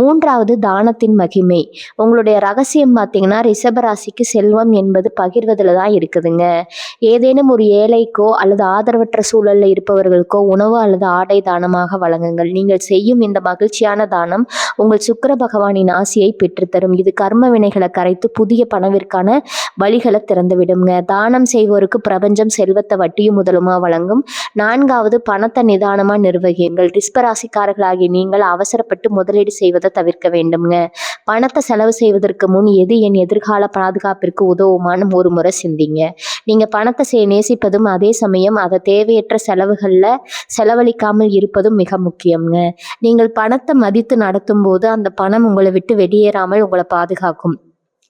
3வது, தானத்தின் மகிமை. உங்களுடைய ரகசியம் பார்த்தீங்கன்னா, ரிஷபராசிக்கு செல்வம் என்பது பகிர்வதில் தான் இருக்குதுங்க. ஏதேனும் ஒரு ஏழைக்கோ அல்லது ஆதரவற்ற சூழல்ல இருப்பவர்களுக்கோ உணவு அல்லது ஆடை தானமாக வழங்குங்கள். நீங்கள் செய்யும் இந்த மகிழ்ச்சியான தானம் உங்கள் சுக்கிர பகவானின் ஆசியை பெற்றுத்தரும். இது கர்ம வினைகளை கரைத்து புதிய பணவிற்கான வழிகளை திறந்துவிடுங்க. தானம் செய்வோருக்கு பிரபஞ்சம் செல்வத்தை வட்டியும் முதலுமா வழங்கும். 4வது, பணத்தை நிதானமா நிர்வகியுங்கள். ரிஷபராசிக்காரர்களாகிய நீங்கள் அவசரப்பட்டு முதலீடு செய்வதை தவிர்க்க வேண்டும்ங்க. பணத்தை செலவு செய்வதற்கு முன் எது என் எதிர்கால பாதுகாப்பிற்கு உதவுமான்னு ஒரு முறை சிந்திங்க. நீங்க பணத்தை நேசிப்பதும் அதே சமயம் அதை தேவையற்ற செலவுகள்ல செலவழிக்காமல் இருப்பதும் மிக முக்கியம்ங்க. நீங்கள் பணத்தை மதித்து நடத்தும் போது அந்த பணம் உங்களை விட்டு வெளியேறாமல் உங்களை பாதுகாக்கும்.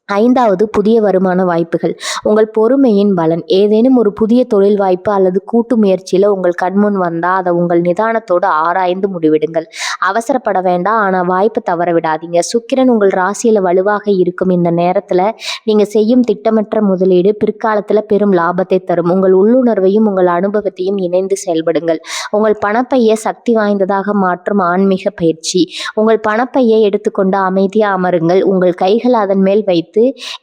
5வது, புதிய வருமான வாய்ப்புகள். உங்கள் பொறுமையின் பலன். ஏதேனும் ஒரு புதிய தொழில் வாய்ப்பு அல்லது கூட்டு முயற்சியில உங்கள் கண்முன் வந்தா அதை உங்கள் நிதானத்தோடு ஆராய்ந்து முடிவிடுங்கள். அவசரப்பட வேண்டாம், ஆனா வாய்ப்பு தவற விடாதீங்க. சுக்கிரன் உங்கள் ராசியில வலுவாக இருக்கும் இந்த நேரத்துல நீங்க செய்யும் திட்டமற்ற முதலீடு பிற்காலத்துல பெரும் லாபத்தை தரும். உங்கள் உள்ளுணர்வையும் உங்கள் அனுபவத்தையும் இணைந்து செயல்படுங்கள். உங்கள் பணப்பையை சக்தி வாய்ந்ததாக மாற்றும் ஆன்மீக பயிற்சி. உங்கள் பணப்பையை எடுத்துக்கொண்டு அமைதியா அமருங்கள். உங்கள் கைகள் அதன் மேல் வைத்து,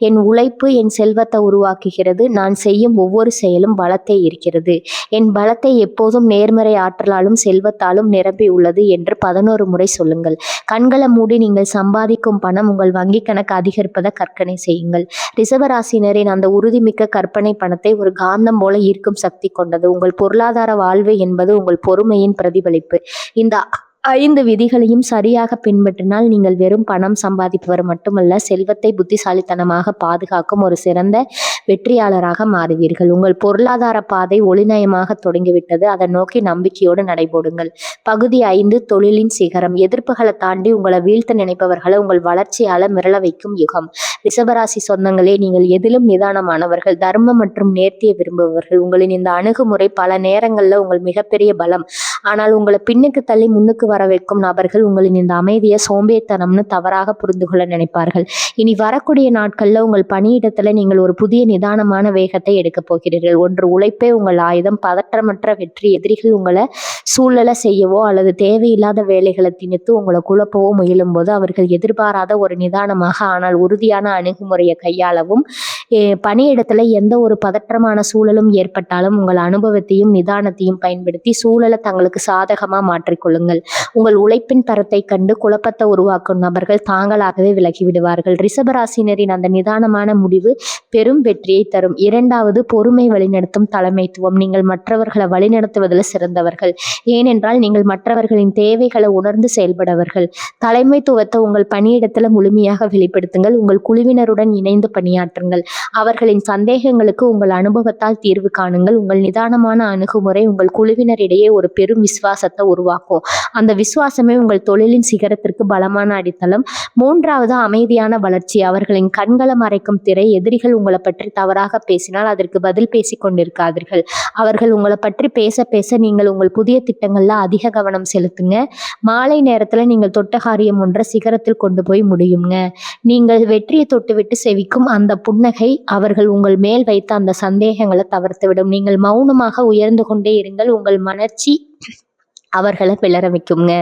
என் உழைப்பு என் செல்வத்தை உருவாக்குகிறது. நான் செய்யும் ஒவ்வொரு செயலும் பலத்தை இருக்கிறது. என் பலத்தை எப்போதும் நேர்மறை ஆற்றலாலும் செல்வத்தாலும் நிரம்பி உள்ளது என்று 11 முறை சொல்லுங்கள். கண்களை மூடி நீங்கள் சம்பாதிக்கும் பணம் உங்கள் வங்கி கணக்கு அதிகரிப்பதை கற்பனை செய்யுங்கள். ரிஷபராசினரின் அந்த உறுதிமிக்க கற்பனை பணத்தை ஒரு காந்தம் போல ஈர்க்கும் சக்தி கொண்டது. உங்கள் பொருளாதார வாழ்வு என்பது உங்கள் பொறுமையின் பிரதிபலிப்பு. இந்த 5 விதிகளையும் சரியாக பின்பற்றினால் நீங்கள் வெறும் பணம் சம்பாதிப்பவர் மட்டுமல்ல, செல்வத்தை புத்திசாலித்தனமாக பாதுகாக்கும் ஒரு சிறந்த வெற்றியாளராக மாறுவீர்கள். உங்கள் பொருளாதார பாதை ஒளிநயமாக தொடங்கிவிட்டது. அதை நோக்கி நம்பிக்கையோடு நடைபோடுங்கள். பகுதி 5, தொழிலின் சிகரம். எதிர்ப்புகளை தாண்டி உங்களை வீழ்த்த நினைப்பவர்களை உங்கள் வளர்ச்சியால மிரள வைக்கும் யுகம். ரிஷபராசி சொந்தங்களே, நீங்கள் எதிலும் நிதானமானவர்கள், தர்மம் மற்றும் நேர்த்தியை விரும்புபவர்கள். உங்களின் இந்த அணுகுமுறை பல நேரங்களில் உங்கள் மிகப்பெரிய பலம். ஆனால் உங்களை பின்னுக்கு தள்ளி முன்னுக்கு வர வைக்கும் நபர்கள் உங்களின் இந்த அமைதியை சோம்பேத்தனம்னு தவறாக புரிந்து கொள்ள நினைப்பார்கள். இனி வரக்கூடிய நாட்கள்ல உங்கள் பணியிடத்துல நீங்கள் ஒரு புதிய நிதானமான வேகத்தை எடுக்க போகிறீர்கள். ஒன்று உழைப்பே உங்கள் ஆயுதம். பதற்றமற்ற வெற்றி. எதிரிகள் உங்களை சூழலை செய்யவோ அல்லது தேவையில்லாத வேலைகளை திணித்து உங்களை குழப்பவோ முயலும் போது அவர்கள் எதிர்பாராத ஒரு நிதானமாக ஆனால் உறுதியான அணுகுமுறையை கையாளவும், பணியிடத்துல எந்த ஒரு பதற்றமான சூழலும் ஏற்பட்டாலும் உங்கள் அனுபவத்தையும் நிதானத்தையும் பயன்படுத்தி சூழலை தங்களுக்கு சாதகமா மாற்றிக்கொள்ளுங்கள். உங்கள் உழைப்பின் தரத்தை கண்டு குழப்பத்தை உருவாக்கும் நபர்கள் தாங்களாகவே விலகிவிடுவார்கள். ரிஷபராசினரின் அந்த நிதானமான முடிவு பெரும் வெற்றியை தரும். இரண்டாவது, பொறுமை வழிநடத்தும் தலைமைத்துவம். நீங்கள் மற்றவர்களை வழிநடத்துவதில் சிறந்தவர்கள். ஏனென்றால் நீங்கள் மற்றவர்களின் தேவைகளை உணர்ந்து செயல்படவர்கள். தலைமைத்துவத்தை உங்கள் பணியிடத்துல முழுமையாக வெளிப்படுத்துங்கள். உங்கள் குழுவினருடன் இணைந்து பணியாற்றுங்கள். அவர்களின் சந்தேகங்களுக்கு உங்கள் அனுபவத்தால் தீர்வு காணுங்கள். உங்கள் நிதானமான அணுகுமுறை உங்கள் குழுவினரிடையே ஒரு பெரும் விசுவாசத்தை உருவாக்கும். அந்த விசுவாசமே உங்கள் தொழிலின் சிகரத்திற்கு பலமான அடித்தளம். மூன்றாவது, அமைதியான வளர்ச்சி. அவர்களின் கண்களை மறைக்கும் திரை. எதிரிகள் உங்களை பற்றி தவறாக பேசினால் அதற்கு பதில் பேசிக் கொண்டிருக்காதீர்கள். அவர்கள் உங்களை பற்றி பேச பேச நீங்கள் உங்கள் புதிய திட்டங்கள்ல அதிக கவனம் செலுத்துங்க. மாலை நேரத்துல நீங்கள் தொட்ட காரியம் ஒன்றை சிகரத்தில் கொண்டு போய் முடியுங்க. நீங்கள் வெற்றியை தொட்டுவிட்டு செவிக்கும் அந்த புன்னகை அவர்கள் உங்கள் மேல் வைத்த அந்த சந்தேகங்களை தவிர்த்துவிடும். நீங்கள் மௌனமாக உயர்ந்து கொண்டே இருங்கள். உங்கள் மனர்ச்சி அவர்களை பிளர வைக்குங்க.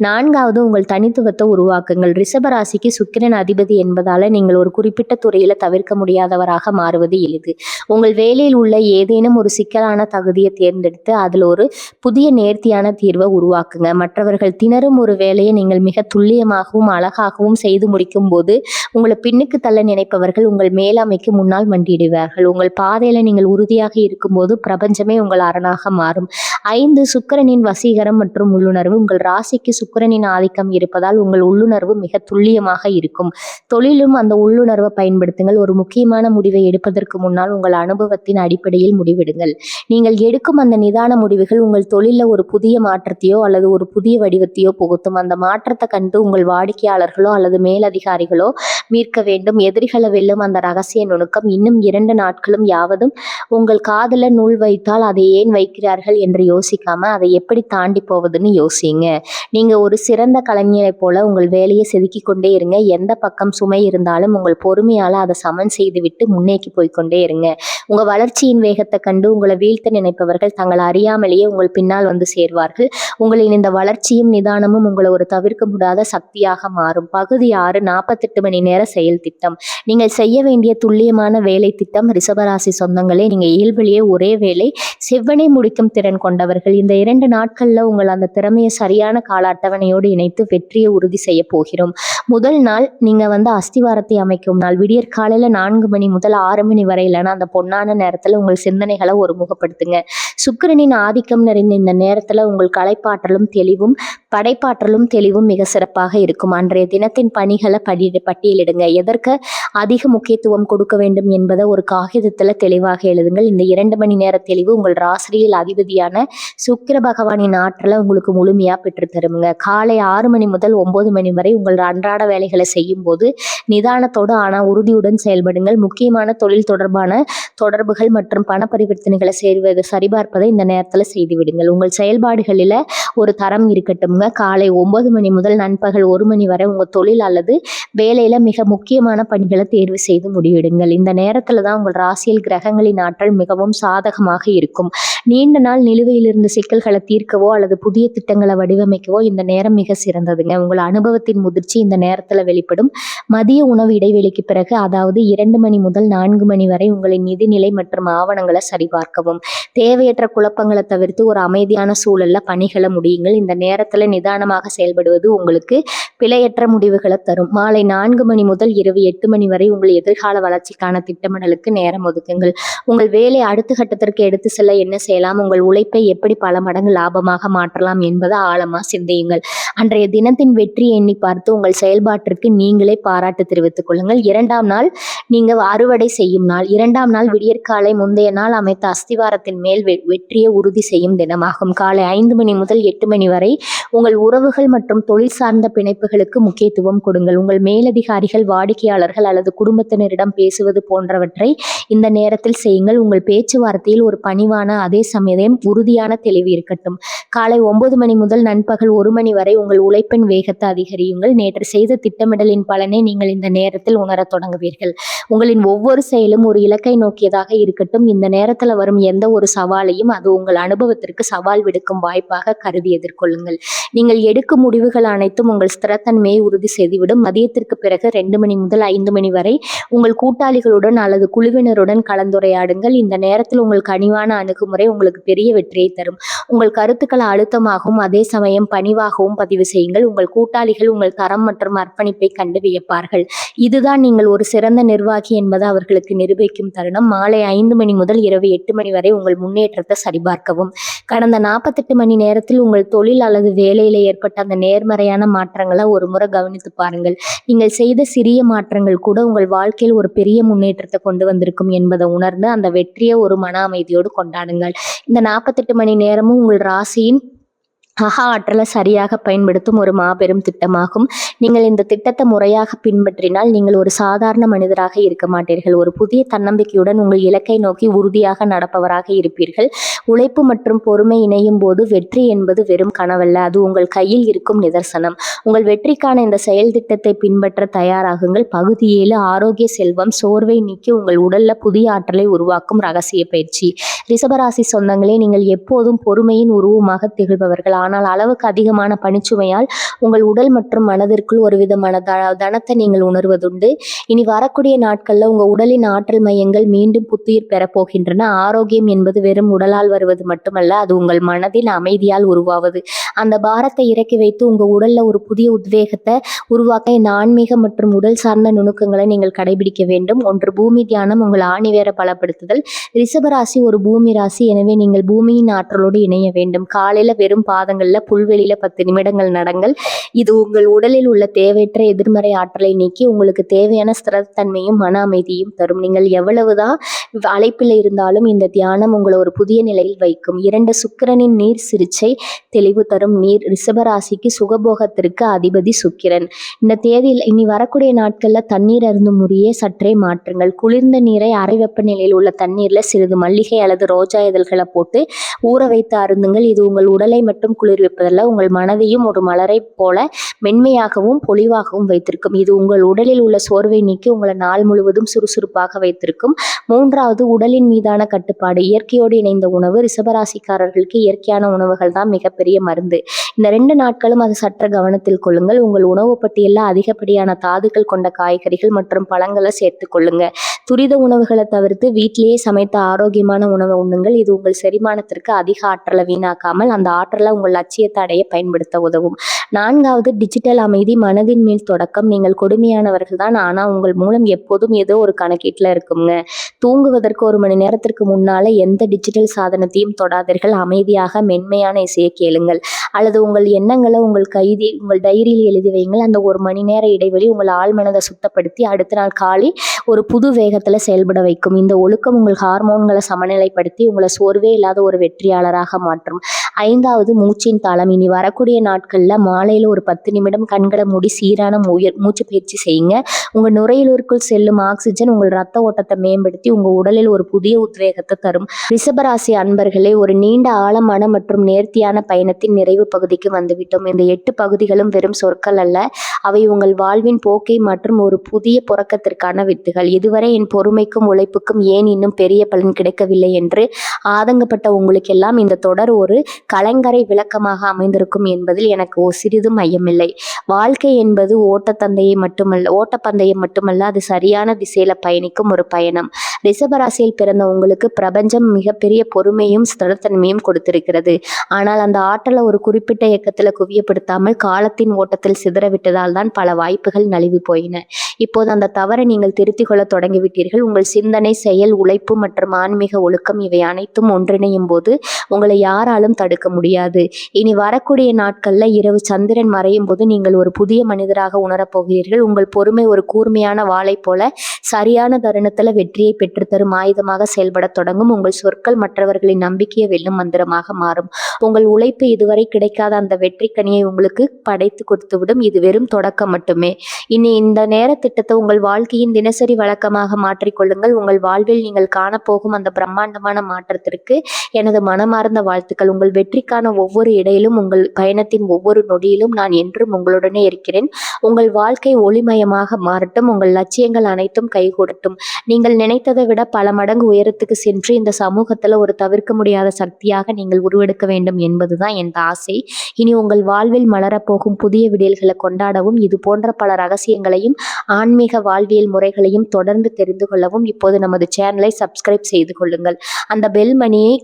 நான்காவது, உங்கள் தனித்துவத்தை உருவாக்குங்கள். ரிஷபராசிக்கு சுக்கிரன் அதிபதி என்பதால நீங்கள் ஒரு குறிப்பிட்ட துறையில தவிர்க்க முடியாதவராக மாறுவது எளிது. உங்கள் வேலையில் உள்ள ஏதேனும் ஒரு சிக்கலான தகுதியை தேர்ந்தெடுத்து அதில் ஒரு புதிய நேர்த்தியான தீர்வை உருவாக்குங்க. மற்றவர்கள் திணறும் ஒரு வேலையை நீங்கள் மிக துல்லியமாகவும் அழகாகவும் செய்து முடிக்கும் போது உங்களை பின்னுக்கு தள்ள நினைப்பவர்கள் உங்கள் மேலாமைக்கு முன்னால் மண்டியிடுவார்கள். உங்கள் பாதையில நீங்கள் உறுதியாக இருக்கும்போது பிரபஞ்சமே உங்கள் அரணாக மாறும். 5, சுக்கிரனின் வசீகரம் மற்றும் உள்ளுணர்வு. உங்கள் ராசிக்கு சுக்கிரனின் ஆதிக்கம் இருப்பதால் உங்கள் உள்ளுணர்வு மிக துல்லியமாக இருக்கும். தொழிலும் அந்த உள்ளுணர்வை பயன்படுத்துங்கள். ஒரு முக்கியமான முடிவை எடுப்பதற்கு முன்னால் உங்கள் அனுபவத்தின் அடிப்படையில் முடிவெடுங்கள். நீங்கள் எடுக்கும் அந்த நிதான முடிவுகள் உங்கள் தொழிலில் ஒரு புதிய மாற்றத்தையோ அல்லது ஒரு புதிய வடிவத்தையோ புகுத்தும். அந்த மாற்றத்தை கண்டு உங்கள் வாடிக்கையாளர்களோ அல்லது மேலதிகாரிகளோ மீட்க வேண்டும். எதிரிகளை வெல்லும் அந்த ரகசிய நுணுக்கம். இன்னும் 2 நாட்களும் யாவதும் உங்கள் காதுல நூல் வைத்தால் அதை ஏன் வைக்கிறார்கள் என்று யோசிக்காம அதை எப்படி தாண்டி போவதுன்னு யோசிங்க. நீங்க ஒரு சிறந்த கலைஞரை போல உங்கள் வேலையை செதுக்கி கொண்டே இருங்க. எந்த பக்கம் சுமை இருந்தாலும் உங்கள் பொறுமையால அதை சமன் செய்துவிட்டு முன்னேக்கி போய்கொண்டே இருங்க. உங்க வளர்ச்சியின் வேகத்தை கண்டு உங்களை வீழ்த்த நினைப்பவர்கள் தங்களை அறியாமலேயே உங்கள் பின்னால் வந்து சேர்வார்கள். உங்களின் இந்த வளர்ச்சியும் நிதானமும் உங்களை ஒரு தவிர்க்க முடியாத சக்தியாக மாறும். பகுதி 6, 48 மணி நேர செயல் திட்டம். நீங்கள் செய்ய வேண்டிய துல்லியமான வேலை திட்டம். ரிஷபராசி சொந்தங்களே, நீங்க இயல்பிலேயே ஒரே வேலை செவ்வனை முடிக்கும் திறன் கொண்டவர்கள். இந்த 2 நாட்கள்ல உங்கள் அந்த திறமையை சரியான கால அட்டவணையோடு இணைத்து வெற்றியை உறுதி செய்ய போகிறோம். முதல் நாள் நீங்க அஸ்திவாரத்தை அமைக்கும் நாள். விடியற் காலையில 4 மணி முதல் 6 மணி வரையிலான அந்த பொன்னான நேரத்துல உங்கள் சிந்தனைகளை ஒருமுகப்படுத்துங்க. சுக்கிரனின் ஆதிக்கம் நிறைந்த இந்த நேரத்துல உங்கள் கலைப்பாற்றலும் தெளிவும் படைப்பாற்றலும் தெளிவும் மிக சிறப்பாக இருக்கும். அன்றைய தினத்தின் பணிகளை பட்டியலிடுங்க. எதற்கு அதிக முக்கியத்துவம் கொடுக்க வேண்டும் என்பதை ஒரு காகிதத்துல தெளிவாக எழுதுங்கள். இந்த 2 மணி நேர தெளிவு உங்கள் ராசியில் அதிபதியான சுக்கிர பகவானின் ஆற்றலை உங்களுக்கு முழுமையா பெற்று தருங்க. காலை 6 மணி முதல் 9 மணி வரை உங்கள் அன்றாட வேலைகளை செய்யும் போது நிதானத்தோடு ஆனா உறுதியுடன் செயல்படுங்கள். முக்கியமான தொழில் தொடர்பான தொடர்புகள் மற்றும் பண பரிவர்த்தனைகளை சரிபார்ப்பதை இந்த நேரத்துல செய்து விடுங்கள். உங்கள் செயல்பாடுகளில ஒரு தரம் இருக்கட்டும்ங்க. காலை 9 மணி முதல் நண்பகல் 1 மணி வரை உங்க தொழில் அல்லது வேலையில மிக முக்கியமான பணிகளை தேர்வு செய்து முடிவெடுங்கள். இந்த நேரத்துல தான் உங்கள் ராசியில் கிரகங்களின் ஆற்றல் மிகவும் சாதகமாக இருக்கும். நீண்ட நாள் நிலுவையில் இருந்த சிக்கல்களை தீர்க்கவோ அல்லது புதிய திட்டங்களை வடிவமைக்கவோ இந்த நேரம் மிக சிறந்ததுங்க. உங்கள் அனுபவத்தின் முதிர்ச்சி இந்த நேரத்துல வெளிப்படும். மதிய உணவு இடைவெளிக்கு பிறகு, அதாவது 2 மணி முதல் 4 மணி வரை உங்களின் நிதிநிலை மற்றும் ஆவணங்களை சரிபார்க்கவும். தேவையற்ற குழப்பங்களை தவிர்த்து ஒரு அமைதியான சூழல்ல பணிகளை முடியுங்கள். இந்த நேரத்துல நிதானமாக செயல்படுவது உங்களுக்கு பிழையற்ற முடிவுகளை தரும். மாலை 4 மணி முதல் இரவு 8 மணி வரை உங்கள் எதிர்கால வளர்ச்சிக்கான திட்டமிடலுக்கு நேரம் ஒதுக்குங்கள். உங்கள் வேலை அடுத்த கட்டத்திற்கு எடுத்து செல்ல என்ன செய்யலாம், உங்கள் உழைப்பை எப்படி பல மடங்கு லாபமாக மாற்றலாம் என்பதை ஆழமா சிந்தியுங்கள். அன்றைய தினத்தின் வெற்றியை எண்ணி பார்த்து உங்கள் செயல்பாட்டிற்கு நீங்களே பாராட்டு தெரிவித்துக் கொள்ளுங்கள். 2ஆம் நாள் நீங்க அறுவடை செய்யும் நாள். 2ஆம் நாள் விடியற்காலை முந்தைய நாள் அமைத்த அஸ்திவாரத்தின் மேல் வெற்றியை உறுதி செய்யும் தினமாகும். காலை 5 மணி முதல் 8 மணி வரை உங்கள் உறவுகள் மற்றும் தொழில் சார்ந்த பிணைப்புகளுக்கு முக்கியத்துவம் கொடுங்கள். உங்கள் மேலதிகாரிகள், வாடிக்கையாளர்கள் அல்லது குடும்பத்தினரிடம் பேசுவது போன்றவற்றை இந்த நேரத்தில் செய்யுங்கள். உங்கள் பேச்சுவார்த்தையில் ஒரு பணிவான அதே சமயம் உறுதியான தெளிவு இருக்கட்டும். காலை காலை 9 மணி முதல் நண்பகல் 1 மணி வரை உங்கள் உழைப்பின் வேகத்தை அதிகரியுங்கள். நேற்று செய்த திட்டமிடலின் பலனை நீங்கள் இந்த நேரத்தில் உணரத் தொடங்குவீர்கள். உங்களின் ஒவ்வொரு செயலும் ஒரு இலக்கை நோக்கியதாக இருக்கட்டும். இந்த நேரத்துல வரும் எந்த ஒரு சவாலையும் அது உங்கள் அனுபவத்திற்கு சவால் விடுக்கும் வாய்ப்பாக கருதி எதிர்கொள்ளுங்கள். நீங்கள் எடுக்கும் முடிவுகள் அனைத்தும் உங்கள் ஸ்திரத்தன்மையை உறுதி செய்துவிடும். மதியத்திற்கு பிறகு 2 மணி முதல் 5 மணி வரை உங்கள் கூட்டாளிகளுடன் அல்லது குழுவினருடன் கலந்துரையாடுங்கள். இந்த நேரத்தில் உங்கள் கனிவான அணுகுமுறை உங்களுக்கு பெரிய வெற்றியை தரும். உங்கள் கருத்துக்களை அழுத்தமாகவும் அதே சமயம் பணிவாகவும் பதிவு செய்யுங்கள். உங்கள் கூட்டாளிகள் உங்கள் தரம் மற்றும் அர்ப்பணிப்பை கண்டு வியப்பார்கள். இதுதான் நீங்கள் ஒரு சிறந்த நிர்வாகி என்பதை அவர்களுக்கு நிரூபிக்கும் தருணம். மாலை 5 மணி முதல் இரவு 8 மணி வரை உங்கள் முன்னேற்றத்தை சரிபார்க்கவும். கடந்த 48 மணி நேரத்தில் உங்கள் தொழில் அல்லது வேலையில ஏற்பட்ட அந்த நேர்மறையான மாற்றங்களை ஒரு முறை கவனித்து பாருங்கள். நீங்கள் செய்த சிறிய மாற்றங்கள் கூட உங்கள் வாழ்க்கையில் ஒரு பெரிய முன்னேற்றத்தை கொண்டு வந்திருக்கும் என்பதை உணர்ந்து அந்த வெற்றியை ஒரு மன அமைதியோடு கொண்டாடுங்கள். இந்த 48 மணி நேரமும் உங்கள் ராசியின் ஆற்றலை சரியாக பயன்படுத்தும் ஒரு மாபெரும் திட்டமாகும். நீங்கள் இந்த திட்டத்தை முறையாக பின்பற்றினால் நீங்கள் ஒரு சாதாரண மனிதராக இருக்க மாட்டீர்கள். ஒரு புதிய தன்னம்பிக்கையுடன் உங்கள் இலக்கை நோக்கி உறுதியாக நடப்பவராக இருப்பீர்கள். உழைப்பு மற்றும் பொறுமை இணையும் போது வெற்றி என்பது வெறும் கனவல்ல, அது உங்கள் கையில் இருக்கும் நிதர்சனம். உங்கள் வெற்றிக்கான இந்த செயல் திட்டத்தை பின்பற்ற தயாராகுங்கள். பகுதி 7 ஆரோக்கிய செல்வம். சோர்வை நீக்கி உங்கள் உடல்ல புதிய ஆற்றலை உருவாக்கும் ரகசிய பயிற்சி. ரிஷபராசி சொந்தங்களே, நீங்கள் எப்போதும் பொறுமையின் உருவமாக திகழ்பவர்கள். ஆனால் அளவுக்கு அதிகமான பணிச்சுமையால் உங்கள் உடல் மற்றும் மனதிற்குள் ஒரு விதமான தனத்தை நீங்கள் உணர்வதுண்டு. இனி வரக்கூடிய நாட்கள்ல உங்க உடலின் ஆற்றல் மையங்கள் மீண்டும் புத்துயிர் பெறப்போகின்றன. ஆரோக்கியம் என்பது வெறும் உடலால் வருவது மட்டுமல்ல, அது உங்கள் மனதின் அமைதியால் உருவாவது. அந்த பாரத்தை இறக்கி வைத்து உங்க உடல்ல ஒரு புதிய உத்வேகத்தை உருவாக்க இந்த ஆன்மீக மற்றும் உடல் சார்ந்த நுணுக்கங்களை நீங்கள் கடைபிடிக்க வேண்டும். ஒன்று, பூமி தியானம். உங்கள் ஆணிவேர பலப்படுத்துதல். ரிஷபராசி ஒரு பூமி ராசி. எனவே நீங்கள் பூமியின் ஆற்றலோடு இணைய வேண்டும். காலையில வெறும் பாதங்கள்ல புல்வெளியில 10 நிமிடங்கள் நடங்கள். இது உங்கள் உடலில் உள்ள தேவையற்ற எதிர்மறை ஆற்றலை நீக்கி உங்களுக்கு தேவையான ஸ்திரத்தன்மையும் மன அமைதியும் தரும். நீங்கள் எவ்வளவுதான் அழைப்பில் இருந்தாலும் இந்த தியானம் உங்களை ஒரு புதிய நிலையில் வைக்கும். 2, சுக்கிரனின் நீர் சிகிச்சை. தெளிவு தரும் நீர். ரிஷபராசிக்கு சுகபோகத்திற்கு அதிபதி சுக்கிரன். இந்த தேதியில் இனி வரக்கூடிய நாட்கள்ல தண்ணீர் அருந்தும் முறையை சற்றே மாற்றுங்கள். குளிர்ந்த நீரை அரை வெப்ப நிலையில் உள்ள தண்ணீர்ல சிறிது மல்லிகை அல்லது ரோஜா இதழ்களை போட்டு ஊற வைத்து அருந்துங்கள். இது உங்கள் உடலை மட்டும் குளிர்விப்பதல்ல, உங்கள் மனதையும் ஒரு மலரை போல மென்மையாகவும் பொலிவாகவும் வைத்திருக்கும். இது உங்கள் உடலில் உள்ள சோர்வை நீக்கி உங்களை நாள் முழுவதும் சுறுசுறுப்பாக வைத்திருக்கும். 3வது, உடலின் மீதான கட்டுப்பாடு. இயற்கையோடு இணைந்த உணவு. ரிஷபராசிக்காரர்களுக்கு இயற்கையான உணவுகள் தான் மிகப்பெரிய மருந்து. இந்த 2 நாட்களும் அது சற்று கவனத்தில் கொள்ளுங்கள். உங்கள் உணவு பட்டியலில் அதிகப்படியான தாதுக்கள் கொண்ட காய்கறிகள் மற்றும் பழங்களை சேர்த்து கொள்ளுங்க. துரித உணவுகளை தவிர்த்து வீட்டிலேயே சமைத்த ஆரோக்கியமான உணவை உண்ணுங்கள். இது உங்கள் செரிமானத்திற்கு அதிக ஆற்றலை வீணாக்காமல் அந்த ஆற்றலை உங்கள் லட்சியத்தை அடைய பயன்படுத்த உதவும். 4வது, டிஜிட்டல் அமைதி. மனதின் மேல் தொடக்கம். நீங்கள் கொடுமையானவர்கள் தான், ஆனா உங்கள் மூலம் எப்போதும் ஏதோ ஒரு கணக்கீட்டுல இருக்குங்க. தூங்குவதற்கு 1 மணி நேரத்திற்கு முன்னால எந்த டிஜிட்டல் சாதனத்தையும் தொடாதீர்கள். அமைதியாக மென்மையான இசையை கேளுங்கள் அல்லது உங்கள் எண்ணங்களை உங்கள் டைரியில் எழுதி வையுங்கள். அந்த 1 மணி நேர இடைவெளி உங்கள் ஆழ்மனதை சுத்தப்படுத்தி அடுத்த நாள் காலை ஒரு புது வேகத்துல செயல்பட வைக்கும். இந்த ஒழுக்கம் உங்கள் ஹார்மோன்களை சமநிலைப்படுத்தி உங்களை சோர்வே இல்லாத ஒரு வெற்றியாளராக மாற்றும். 5வது, மூச்சின் தாளம். இனி வரக்கூடிய நாட்கள்ல மாலையில ஒரு 10 நிமிடம் கண்களை மூடி சீரான மூச்சு பயிற்சி செய்யுங்க. உங்க நுரையீரலுக்குள் செல்லும் ஆக்சிஜன் உங்கள் ரத்த ஓட்டத்தை மேம்படுத்தி உங்க உடலில் ஒரு புதிய உத்வேகத்தை தரும். ரிஷபராசி அன்பர்களே, ஒரு நீண்ட ஆழமான மற்றும் நேர்த்தியான பயணத்தின் நிறைவு பகுதிக்கு வந்துவிட்டோம். இந்த 8 பகுதிகளும் வெறும் சொற்கள் அல்ல, அவை உங்கள் வாழ்வின் போக்கை மற்றும் ஒரு புதிய புறக்கத்திற்கான வித்துகள். இதுவரை என் பொறுமைக்கும் உழைப்புக்கும் ஏன் இன்னும் பெரிய பலன் கிடைக்கவில்லை என்று ஆதங்கப்பட்ட உங்களுக்கெல்லாம் இந்த தொடர் ஒரு கலங்கரை விளக்கமாக அமைந்திருக்கும் என்பதில் எனக்கு சிறிதும் ஐயமில்லை. வாழ்க்கை என்பது ஓட்டப்பந்தயம் மட்டுமல்ல, அது சரியான திசையில பயணிக்கும் ஒரு பயணம். ரிஷபராசியில் பிறந்த உங்களுக்கு பிரபஞ்சம் மிகப்பெரிய பொறுமையும் ஸ்திரத்தன்மையும் கொடுத்திருக்கிறது. ஆனால் அந்த ஆற்றலை ஒரு குறிப்பிட்ட இயக்கத்துல குவியப்படுத்தாமல் காலத்தின் ஓட்டத்தில் சிதறவிட்டதால் தான் பல வாய்ப்புகள் நழுவி போயின. இப்போது அந்த தவறை நீங்கள் திருத்திக் கொள்ள தொடங்கிவிட்டீர்கள். உங்கள் சிந்தனை, செயல், உழைப்பு மற்றும் ஆன்மீக ஒழுக்கம் இவை அனைத்தும் ஒன்றிணையும் போது உங்களை யாராலும் தடுக்க முடியாது. இனி வரக்கூடிய நாட்கள்ல இரவு சந்திரன் மறையும் போது நீங்கள் ஒரு புதிய மனிதராக உணரப்போகிறீர்கள். உங்கள் பொறுமை ஒரு கூர்மையான வாளை போல சரியான தருணத்துல வெற்றியை பெற்றுத்தரும் ஆயுதமாக செயல்பட தொடங்கும். உங்கள் சொற்கள் மற்றவர்களின் நம்பிக்கையை வெல்லும் மந்திரமாக மாறும். உங்கள் உழைப்பு இதுவரை கிடைக்காத அந்த வெற்றி கனியை உங்களுக்கு படைத்து கொடுத்துவிடும். இது வெறும் தொடக்கம் மட்டுமே. இனி இந்த நேர திட்டத்தை உங்கள் வாழ்க்கையின் தினசரி வழக்கமாக மாற்றிக்கொள்ளுங்கள். உங்கள் வாழ்வில் நீங்கள் காணப்போகும் அந்த பிரம்மாண்டமான மாற்றத்திற்கு எனது மனமார்ந்த வாழ்த்துக்கள். உங்கள் வெற்றிக்கான ஒவ்வொரு இடையிலும், உங்கள் பயணத்தின் ஒவ்வொரு நொடியிலும் நான் என்றும் உங்களுடனே இருக்கிறேன். உங்கள் வாழ்க்கை ஒளிமயமாக மாறட்டும். உங்கள் லட்சியங்கள் அனைத்தும் கைகூடட்டும். நீங்கள் நினைத்ததை விட பல மடங்கு உயரத்துக்கு சென்று இந்த சமூகத்துல ஒரு தவிர்க்க முடியாத சக்தியாக நீங்கள் உருவெடுக்க வேண்டும் என்பதுதான் என் ஆசை. இனி உங்கள் வாழ்வில் மலரப்போகும் புதிய விடியல்களை கொண்டாடவும், இது போன்ற பல ரகசியங்களையும் ஆன்மீக வாழ்வியல் முறைகளையும் தொடர்ந்து தெரிந்து கொள்ளவும் இப்போது நமது சேனலை சப்ஸ்கிரைப் செய்து கொள்ளுங்கள். அந்த பெல் மணியை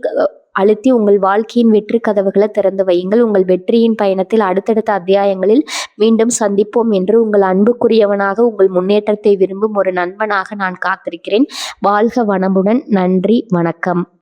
அழுத்தி உங்கள் வாழ்க்கையின் வெற்றி கதவுகளை திறந்து வையுங்கள். உங்கள் வெற்றியின் பயணத்தில் அடுத்தடுத்த அத்தியாயங்களில் மீண்டும் சந்திப்போம் என்று உங்கள் அன்புக்குரியவனாக, உங்கள் முன்னேற்றத்தை விரும்பும் ஒரு நண்பனாக நான் காத்திருக்கிறேன். வாழ்க வளமுடன். நன்றி, வணக்கம்.